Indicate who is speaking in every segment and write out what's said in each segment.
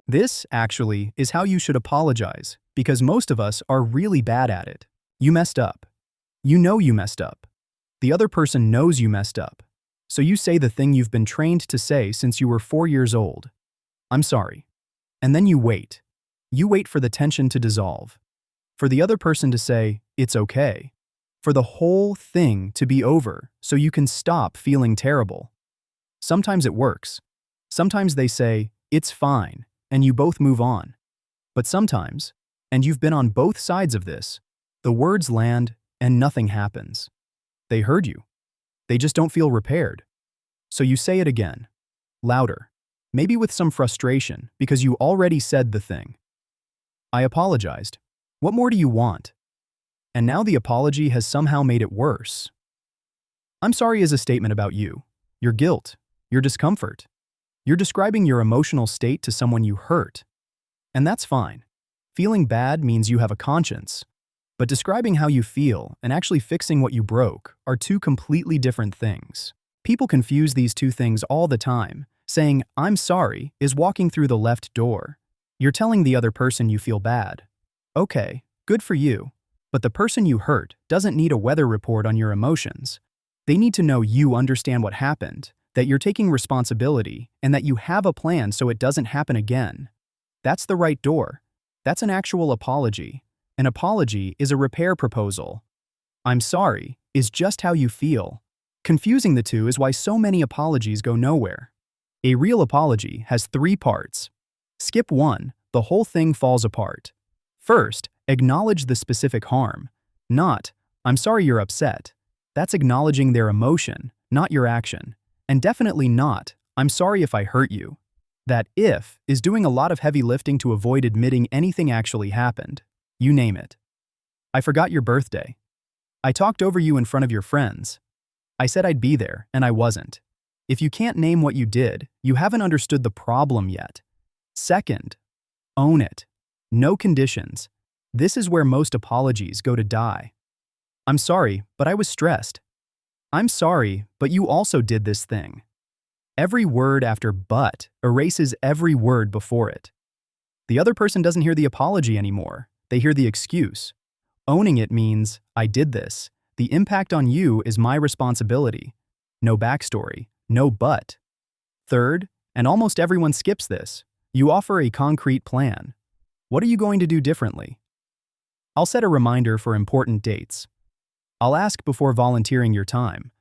Speaker 1: This, actually, is how you should apologize, because most of us are really bad at it. You messed up. You know you messed up. The other person knows you messed up. So you say the thing you've been trained to say since you were 4 years old. I'm sorry. And then you wait. You wait for the tension to dissolve. For the other person to say, it's okay. For the whole thing to be over so you can stop feeling terrible. Sometimes it works. Sometimes they say, it's fine, and you both move on. But sometimes, and you've been on both sides of this, the words land and nothing happens. They heard you. They just don't feel repaired. So you say it again, louder, maybe with some frustration because you already said the thing. I apologized. What more do you want? And now the apology has somehow made it worse. I'm sorry is a statement about you, your guilt, your discomfort. You're describing your emotional state to someone you hurt. And that's fine. Feeling bad means you have a conscience. But describing how you feel and actually fixing what you broke are two completely different things. People confuse these two things all the time. Saying, I'm sorry, is walking through the left door. You're telling the other person you feel bad. Okay, good for you. But the person you hurt doesn't need a weather report on your emotions. They need to know you understand what happened, that you're taking responsibility, and that you have a plan so it doesn't happen again. That's the right door. That's an actual apology. An apology is a repair proposal. I'm sorry is just how you feel. Confusing the two is why so many apologies go nowhere. A real apology has 3 parts. Skip 1, the whole thing falls apart. First, acknowledge the specific harm. Not, I'm sorry you're upset. That's acknowledging their emotion, not your action. And definitely not, I'm sorry if I hurt you. That if is doing a lot of heavy lifting to avoid admitting anything actually happened. You name it. I forgot your birthday. I talked over you in front of your friends. I said I'd be there, and I wasn't. If you can't name what you did, you haven't understood the problem yet. Second, own it. No conditions. This is where most apologies go to die. I'm sorry, but I was stressed. I'm sorry, but you also did this thing. Every word after but erases every word before it. The other person doesn't hear the apology anymore. They hear the excuse. Owning it means, I did this. The impact on you is my responsibility. No backstory, no but. Third, and almost everyone skips this, you offer a concrete plan. What are you going to do differently? I'll set a reminder for important dates. I'll ask before volunteering your time.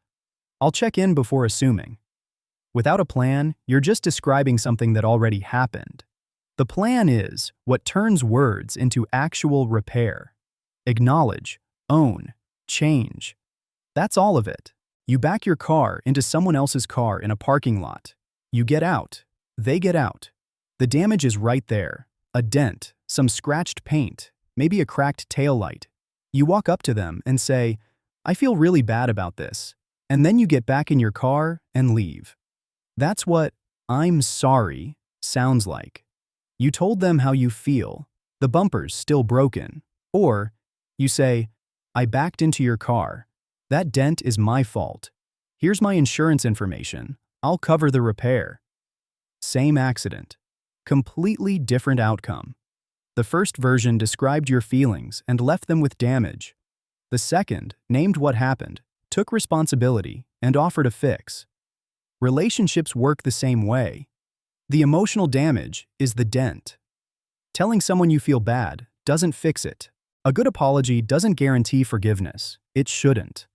Speaker 1: I'll check in before assuming. Without a plan, you're just describing something that already happened. The plan is what turns words into actual repair. Acknowledge, own, change. That's all of it. You back your car into someone else's car in a parking lot. You get out. They get out. The damage is right there. A dent, some scratched paint, maybe a cracked taillight. You walk up to them and say, I feel really bad about this. And then you get back in your car and leave. That's what I'm sorry sounds like. You told them how you feel. The bumper's still broken. Or you say, I backed into your car. That dent is my fault. Here's my insurance information. I'll cover the repair. Same accident. Completely different outcome. The first version described your feelings and left them with damage. The second named what happened, took responsibility, and offered a fix. Relationships work the same way. The emotional damage is the dent. Telling someone you feel bad doesn't fix it. A good apology doesn't guarantee forgiveness. It shouldn't.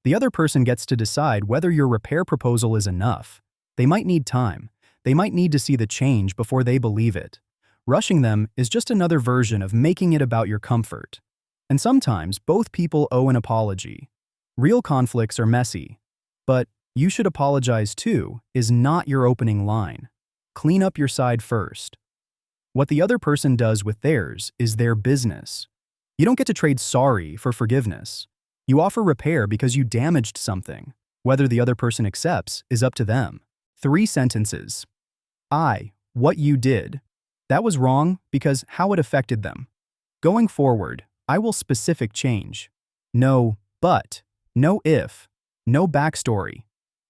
Speaker 1: The other person gets to decide whether your repair proposal is enough. They might need time. They might need to see the change before they believe it. Rushing them is just another version of making it about your comfort. And sometimes both people owe an apology. Real conflicts are messy. But you should apologize too is not your opening line. Clean up your side first. What the other person does with theirs is their business. You don't get to trade sorry for forgiveness. You offer repair because you damaged something. Whether the other person accepts is up to them. 3 sentences. What you did. That was wrong because how it affected them. Going forward, I will specific change. No but, no if, no backstory.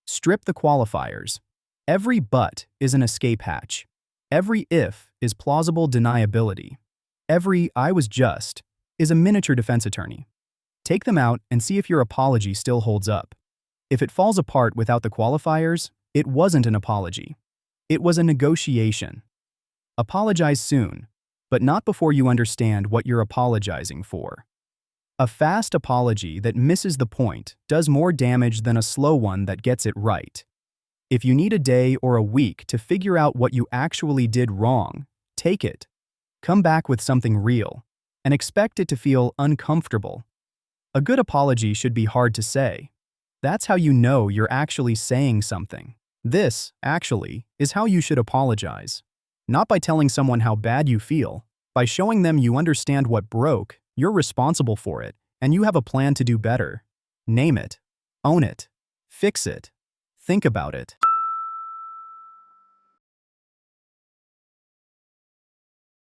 Speaker 1: Strip the qualifiers. Every but is an escape hatch. Every if is plausible deniability. Every I was just is a miniature defense attorney. Take them out and see if your apology still holds up. If it falls apart without the qualifiers, it wasn't an apology. It was a negotiation. Apologize soon, but not before you understand what you're apologizing for. A fast apology that misses the point does more damage than a slow one that gets it right. If you need a day or a week to figure out what you actually did wrong, take it. Come back with something real, and expect it to feel uncomfortable. A good apology should be hard to say. That's how you know you're actually saying something. This, actually, is how you should apologize. Not by telling someone how bad you feel, by showing them you understand what broke, you're responsible for it, and you have a plan to do better. Name it. Own it. Fix it. Think about it.